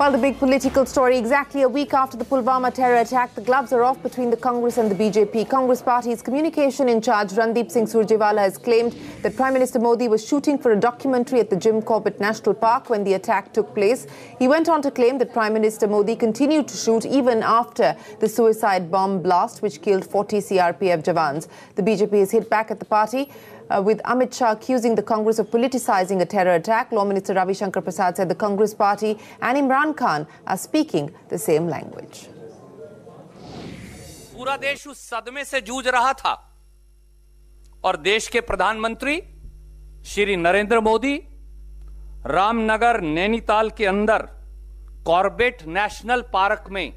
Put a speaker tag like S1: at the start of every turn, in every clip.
S1: Well, the big political story, exactly a week after the Pulwama terror attack, the gloves are off between the Congress and the BJP. Congress Party's communication in charge, Randeep Singh Surjewala, has claimed that Prime Minister Modi was shooting for a documentary at the Jim Corbett National Park when the attack took place. He went on to claim that Prime Minister Modi continued to shoot even after the suicide bomb blast, which killed 40 CRPF Jawans. The BJP has hit back at the party, with Amit Shah accusing the Congress of politicizing a terror attack. Law Minister Ravi Shankar Prasad said the Congress Party and Imran Khan are speaking the same language.
S2: पूरा देश उस सदमे से जूझ रहा था और देश के प्रधानमंत्री श्री नरेंद्र मोदी रामनगर नैनीताल के अंदर कॉर्बेट नेशनल पार्क में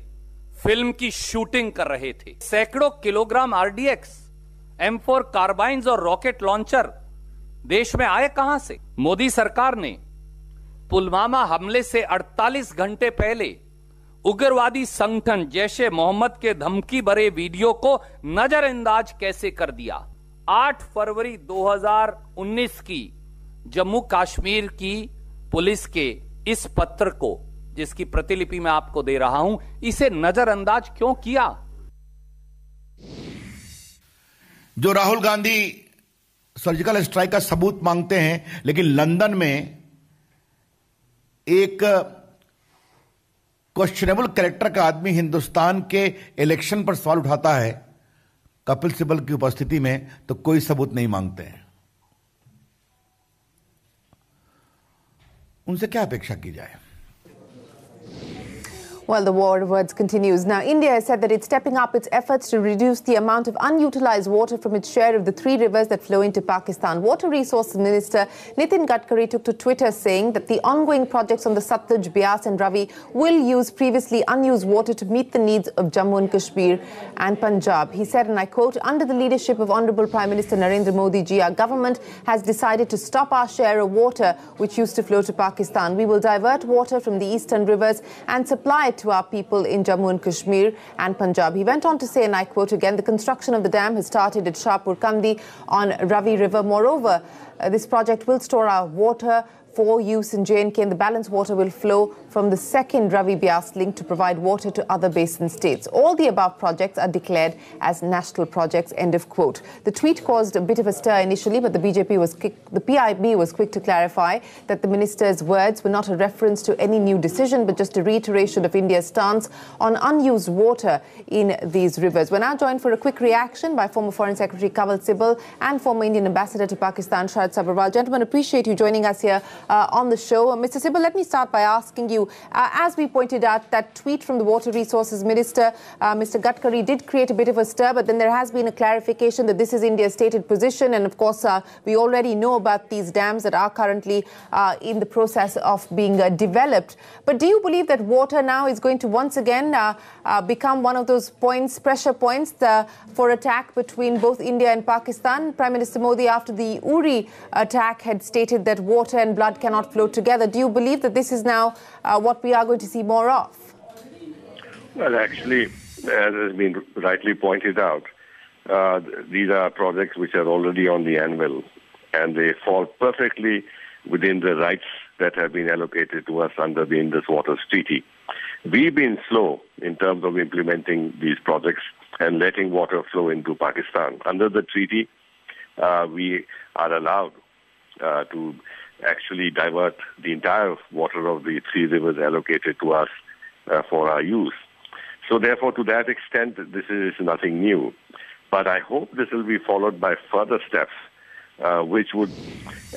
S2: फिल्म की शूटिंग कर रहे थे। सैकड़ों किलोग्राम आरडीएक्स, M4 कार्बाइन्स और रॉकेट लॉन्चर देश में आए कहां से? मोदी सरकार ने पुलवामा हमले से 48 घंटे पहले उग्रवादी संगठन जैशे मोहम्मद के धमकी भरे वीडियो को नजरअंदाज कैसे कर दिया? 8 फरवरी 2019 की जम्मू कश्मीर की पुलिस के इस पत्र को, जिसकी प्रतिलिपि मैं आपको दे रहा हूं, इसे नजरअंदाज क्यों किया?
S3: जो राहुल गांधी सर्जिकल स्ट्राइक का सबूत मांगते हैं, लेकिन लंदन में एक क्वेश्चनेबल कैरेक्टर का आदमी हिंदुस्तान के इलेक्शन पर सवाल उठाता है कपिल सिब्बल की उपस्थिति में, तो कोई सबूत नहीं मांगते हैं। उनसे क्या अपेक्षा की जाए?
S1: Well, the war of words continues. Now, India has said that it's stepping up its efforts to reduce the amount of unutilized water from its share of the 3 rivers that flow into Pakistan. Water Resources Minister Nitin Gadkari took to Twitter saying that the ongoing projects on the Satluj, Beas and Ravi will use previously unused water to meet the needs of Jammu and Kashmir and Punjab. He said, and I quote, "Under the leadership of Honorable Prime Minister Narendra Modi ji, our government has decided to stop our share of water which used to flow to Pakistan. We will divert water from the eastern rivers and supply it to our people in Jammu and Kashmir and Punjab." He went on to say, and I quote again, "The construction of the dam has started at Shahpur Kandi on Ravi River. Moreover, this project will store our water for use in J&K, and the balance water will flow from the second Ravi Beas link to provide water to other basin states. All the above projects are declared as national projects," end of quote. The tweet caused a bit of a stir initially, but the PIB was quick to clarify that the minister's words were not a reference to any new decision, but just a reiteration of India's stance on unused water in these rivers. We're now joined for a quick reaction by former Foreign Secretary Kapil Sibal and former Indian Ambassador to Pakistan, Shahid Sabharwal. Gentlemen, appreciate you joining us here on the show. Mr. Sibal, let me start by asking you, as we pointed out, that tweet from the Water Resources Minister, Mr. Gadkari, did create a bit of a stir, but then there has been a clarification that this is India's stated position, and of course we already know about these dams that are currently in the process of being developed. But do you believe that water now is going to once again become one of those points, pressure points for attack between both India and Pakistan? Prime Minister Modi, after the Uri attack, had stated that water and blood cannot flow together. Do you believe that this is now what we are going to see more of?
S4: Well, actually, as has been rightly pointed out, these are projects which are already on the anvil, and they fall perfectly within the rights that have been allocated to us under the Indus Waters Treaty. We've been slow in terms of implementing these projects and letting water flow into Pakistan. Under the treaty, we are allowed to actually divert the entire water of the 3 rivers allocated to us for our use. So therefore, to that extent, this is nothing new. But I hope this will be followed by further steps, which would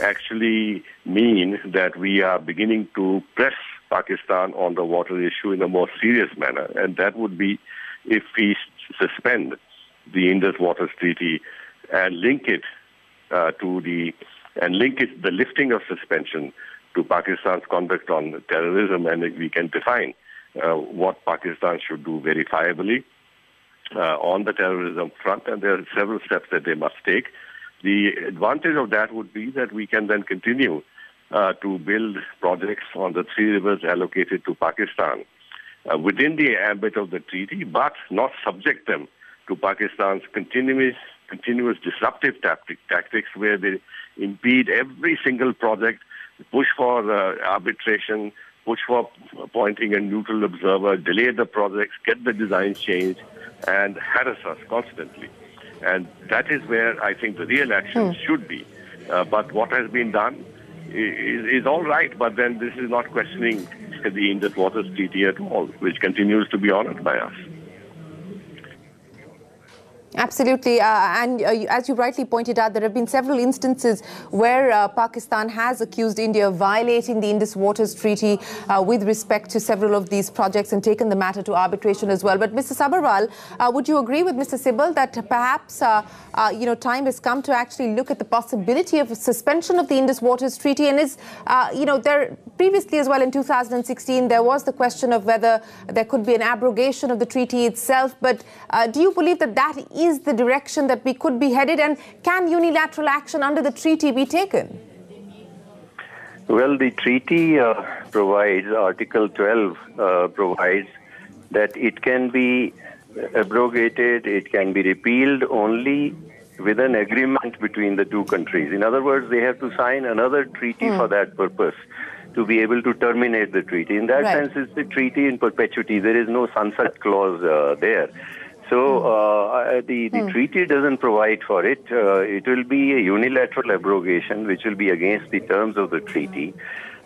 S4: actually mean that we are beginning to press Pakistan on the water issue in a more serious manner. And that would be if we suspend the Indus Waters Treaty and link it the lifting of suspension to Pakistan's conduct on terrorism, and we can define what Pakistan should do verifiably on the terrorism front, and there are several steps that they must take. The advantage of that would be that we can then continue to build projects on the 3 rivers allocated to Pakistan within the ambit of the treaty, but not subject them to Pakistan's continuous disruptive tactics where they impede every single project, push for arbitration, push for appointing a neutral observer, delay the projects, get the designs changed, and harass us constantly. And that is where I think the real action should be. But what has been done is all right, but then this is not questioning the Indus Waters Treaty at all, which continues to be honored by us.
S1: Absolutely. And as you rightly pointed out, there have been several instances where Pakistan has accused India of violating the Indus Waters Treaty with respect to several of these projects and taken the matter to arbitration as well. But Mr. Sabharwal, would you agree with Mr. Sibal that perhaps, time has come to actually look at the possibility of a suspension of the Indus Waters Treaty? And is, there previously as well in 2016, there was the question of whether there could be an abrogation of the treaty itself. But do you believe that that is the direction that we could be headed, and can unilateral action under the treaty be taken?
S5: Well, the treaty provides, Article 12 provides that it can be abrogated, it can be repealed only with an agreement between the two countries. In other words, they have to sign another treaty for that purpose to be able to terminate the treaty. In that sense, it's the treaty in perpetuity. There is no sunset clause there. So the treaty doesn't provide for it. It will be a unilateral abrogation, which will be against the terms of the treaty.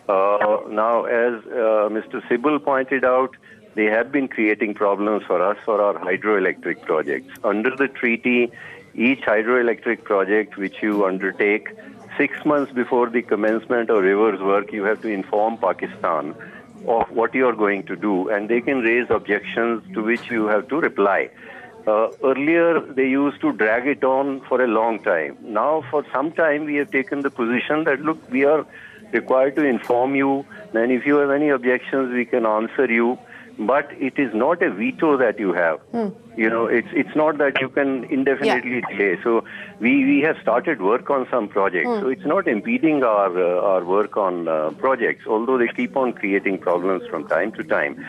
S5: Now, as Mr. Sibal pointed out, they have been creating problems for us for our hydroelectric projects. Under the treaty, each hydroelectric project which you undertake, 6 months before the commencement of reverse work, you have to inform Pakistan of what you are going to do, and they can raise objections to which you have to reply. Earlier, they used to drag it on for a long time. Now, for some time, we have taken the position that, look, we are required to inform you, and if you have any objections, we can answer you. But it is not a veto that you have. It's not that you can indefinitely delay. So we have started work on some projects. So it's not impeding our work on projects, although they keep on creating problems from time to time.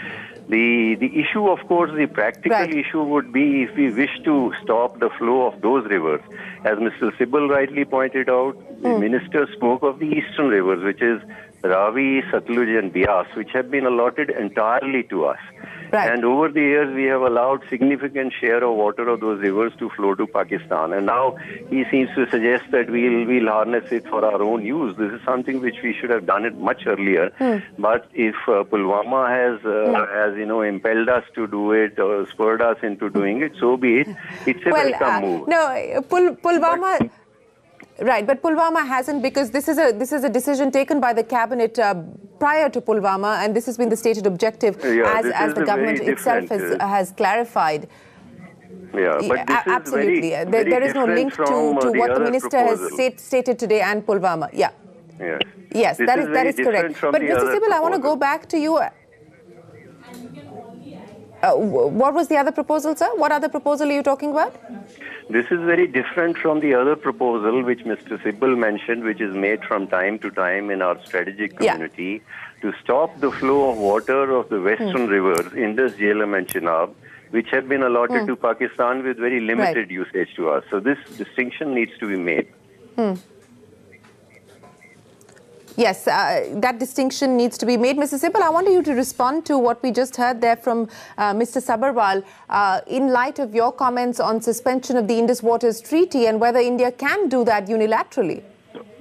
S5: The issue, of course, the practical issue would be if we wish to stop the flow of those rivers. As Mr. Sibal rightly pointed out, the minister spoke of the eastern rivers, which is Ravi, Satluj and Bias, which have been allotted entirely to us. And over the years, we have allowed significant share of water of those rivers to flow to Pakistan. And now he seems to suggest that we'll harness it for our own use. This is something which we should have done it much earlier. But if Pulwama has impelled us to do it or spurred us into doing it, so be it. It's a welcome move.
S1: Pulwama... Right, but Pulwama hasn't, because this is a decision taken by the cabinet prior to Pulwama, and this has been the stated objective as the government itself has clarified.
S5: Yeah, but this
S1: absolutely.
S5: Is very
S1: there is no link to what the minister has stated today and Pulwama. Yes, that is correct. But Mr. Sibal, I want to go back to you. What was the other proposal, sir? What other proposal are you talking about?
S5: This is very different from the other proposal which Mr. Sibal mentioned, which is made from time to time in our strategic community to stop the flow of water of the western rivers, Indus, Jhelum and Chenab, which have been allotted to Pakistan with very limited usage to us. So this distinction needs to be made.
S1: Yes, that distinction needs to be made. Mr. Sibal, I want you to respond to what we just heard there from Mr. Sabharwal in light of your comments on suspension of the Indus Waters Treaty and whether India can do that unilaterally.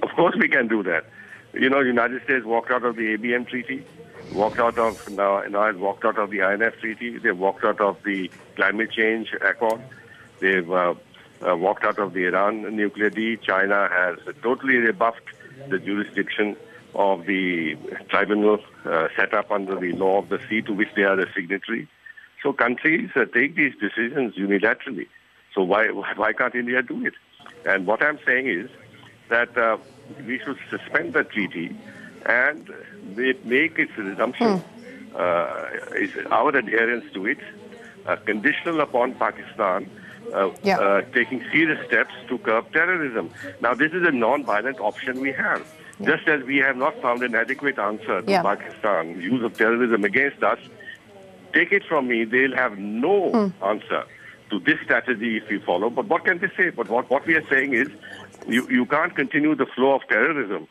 S4: Of course we can do that. The United States walked out of the ABM Treaty, now has walked out of the INF Treaty, they've walked out of the Climate Change Accord, they've walked out of the Iran nuclear deal. China has totally rebuffed the jurisdiction of the tribunal set up under the law of the sea to which they are a signatory. So countries take these decisions unilaterally. So why can't India do it? And what I'm saying is that we should suspend the treaty and make its resumption, our adherence to it, conditional upon Pakistan taking serious steps to curb terrorism. Now, this is a non-violent option we have. Just as we have not found an adequate answer to Pakistan's use of terrorism against us, take it from me, they'll have no answer to this strategy if we follow. But what can they say? But what we are saying is, you can't continue the flow of terrorism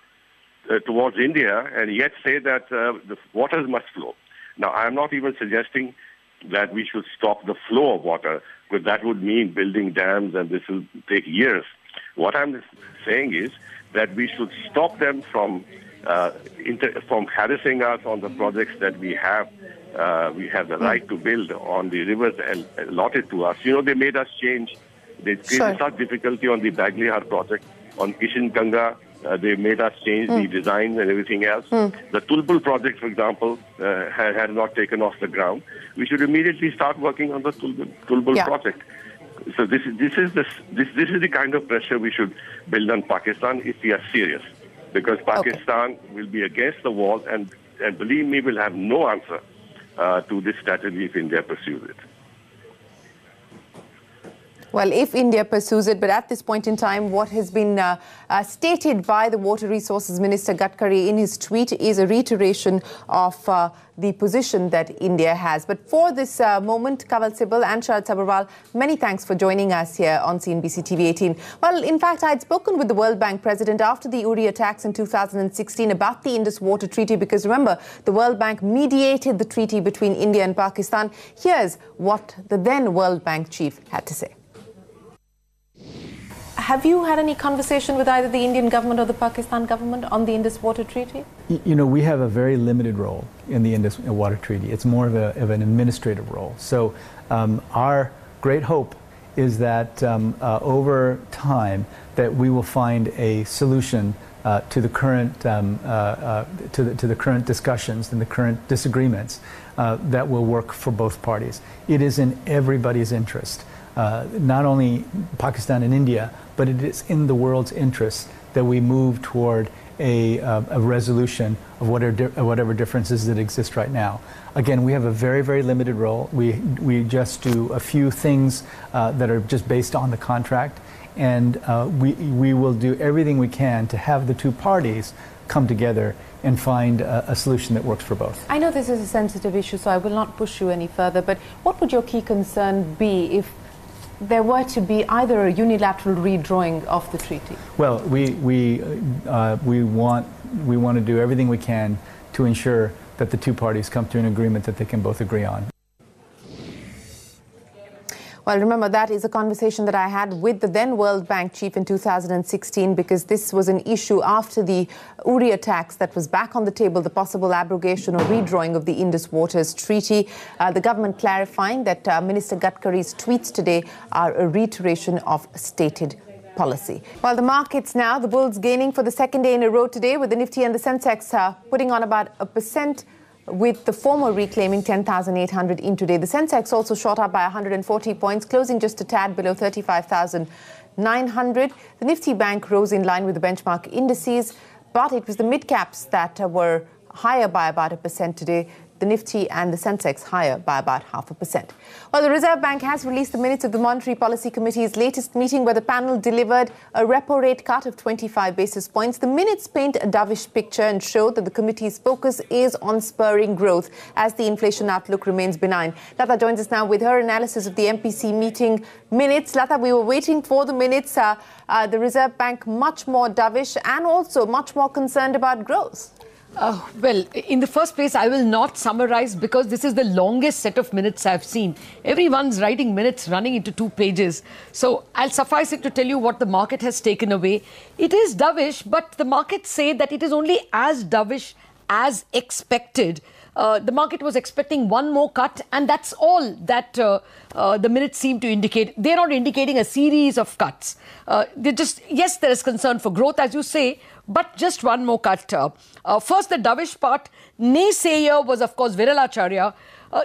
S4: towards India and yet say that the waters must flow. Now, I'm not even suggesting that we should stop the flow of water, because that would mean building dams and this will take years. What I'm saying is that we should stop them from harassing us on the projects that we have the right to build on the rivers and allotted to us. You know, they made us change. They created such difficulty on the Baglihar project, on Kishan-Ganga. They made us change the design and everything else. The Tulbul project, for example, had not taken off the ground. We should immediately start working on the Tulbul project. So this is the kind of pressure we should build on Pakistan if we are serious, because Pakistan will be against the wall, and believe me, will have no answer to this strategy if India pursues it.
S1: Well, if India pursues it, but at this point in time, what has been stated by the Water Resources Minister Gadkari in his tweet is a reiteration of the position that India has. But for this moment, Kapil Sibal and Sharad Sabharwal, many thanks for joining us here on CNBC TV 18. Well, in fact, I had spoken with the World Bank president after the Uri attacks in 2016 about the Indus Water Treaty, because remember, the World Bank mediated the treaty between India and Pakistan. Here's what the then World Bank chief had to say. Have you had any conversation with either the Indian government or the Pakistan government on the Indus Water Treaty?
S6: You know, we have a very limited role in the Indus Water Treaty. It's more of an administrative role. So our great hope is that over time that we will find a solution to the current to the current discussions and the current disagreements that will work for both parties. It is in everybody's interest. Not only Pakistan and India, but it is in the world's interest that we move toward a resolution of whatever differences that exist right now. Again, we have a very, very limited role. We just do a few things that are just based on the contract, and we will do everything we can to have the two parties come together and find a solution that works for both.
S1: I know this is a sensitive issue, so I will not push you any further, but what would your key concern be if there were to be either a unilateral redrawing of the treaty? Well,
S6: we want to do everything we can to ensure that the two parties come to an agreement that they can both agree on.
S1: Well, remember, that is a conversation that I had with the then World Bank chief in 2016, because this was an issue after the Uri attacks that was back on the table, the possible abrogation or redrawing of the Indus Waters Treaty. The government clarifying that Minister Gadkari's tweets today are a reiteration of stated policy. While the markets now, the bulls gaining for the second day in a row today, with the Nifty and the Sensex putting on about 1%, with the former reclaiming 10,800 in today. The Sensex also shot up by 140 points, closing just a tad below 35,900. The Nifty Bank rose in line with the benchmark indices, but it was the mid-caps that were higher by about 1% today. The Nifty and the Sensex higher by about 0.5%. Well, the Reserve Bank has released the minutes of the Monetary Policy Committee's latest meeting, where the panel delivered a repo rate cut of 25 basis points. The minutes paint a dovish picture and show that the committee's focus is on spurring growth as the inflation outlook remains benign. Lata joins us now with her analysis of the MPC meeting minutes. Lata, we were waiting for the minutes. The Reserve Bank much more dovish and also much more concerned about growth.
S7: Well, in the first place, I will not summarize, because this is the longest set of minutes I've seen. Everyone's writing minutes running into 2 pages. So I'll suffice it to tell you what the market has taken away. It is dovish, but the markets say that it is only as dovish as expected. The market was expecting one more cut, and that's all that the minutes seem to indicate. They're not indicating a series of cuts. They just, yes, there is concern for growth, as you say, but just one more cut. First, the dovish part, naysayer was, of course, Viralacharya.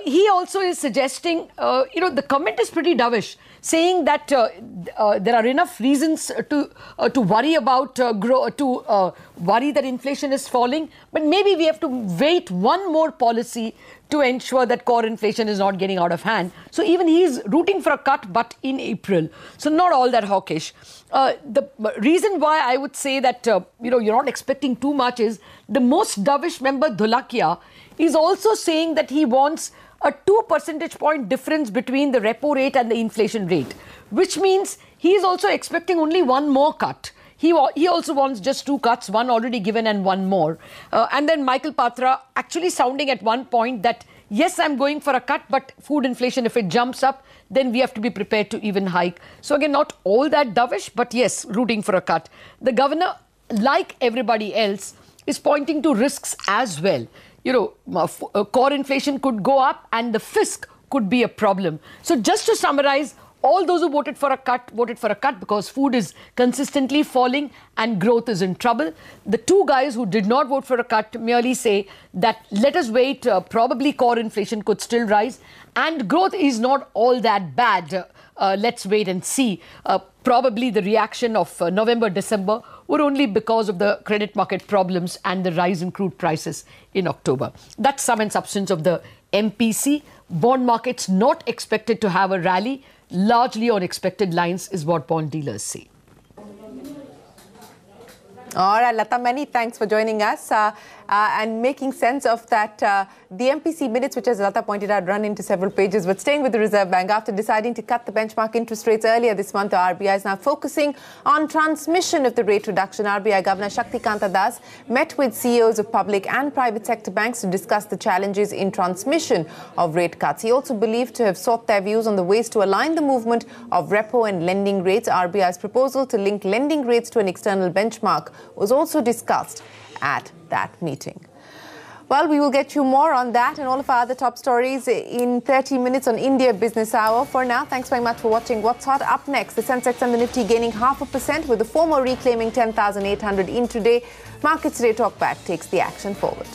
S7: He also is suggesting, the comment is pretty dovish, saying that there are enough reasons to worry about worry that inflation is falling, but maybe we have to wait one more policy to ensure that core inflation is not getting out of hand. So even he is rooting for a cut, but in April. So not all that hawkish. The reason why I would say that you're not expecting too much is the most dovish member, Dholakia, is also saying that he wants a 2 percentage point difference between the repo rate and the inflation rate, which means he is also expecting only one more cut. He also wants just 2 cuts, one already given and one more. And then Michael Patra actually sounding at one point that, yes, I'm going for a cut, but food inflation, if it jumps up, then we have to be prepared to even hike. So again, not all that dovish, but yes, rooting for a cut. The governor, like everybody else, is pointing to risks as well. You know, core inflation could go up and the fisc could be a problem. So just to summarize, all those who voted for a cut because food is consistently falling and growth is in trouble. The 2 guys who did not vote for a cut merely say that let us wait, probably core inflation could still rise and growth is not all that bad. Let's wait and see. Probably the reaction of November, December were only because of the credit market problems and the rise in crude prices in October. That's sum and substance of the MPC. Bond markets not expected to have a rally. Largely on expected lines is what bond dealers say.
S1: All right, Lata, many thanks for joining us and making sense of that. The MPC minutes, which as Lata pointed out, run into several pages, but staying with the Reserve Bank after deciding to cut the benchmark interest rates earlier this month, the RBI is now focusing on transmission of the rate reduction. RBI Governor Shaktikanta Das met with CEOs of public and private sector banks to discuss the challenges in transmission of rate cuts. He also believed to have sought their views on the ways to align the movement of repo and lending rates. RBI's proposal to link lending rates to an external benchmark was also discussed at that meeting. Well, we will get you more on that and all of our other top stories in 30 minutes on India Business Hour. For now, thanks very much for watching What's Hot. Up next, the Sensex and the Nifty gaining 0.5%, with the former reclaiming 10,800 intraday. Markets Today Talkback takes the action forward.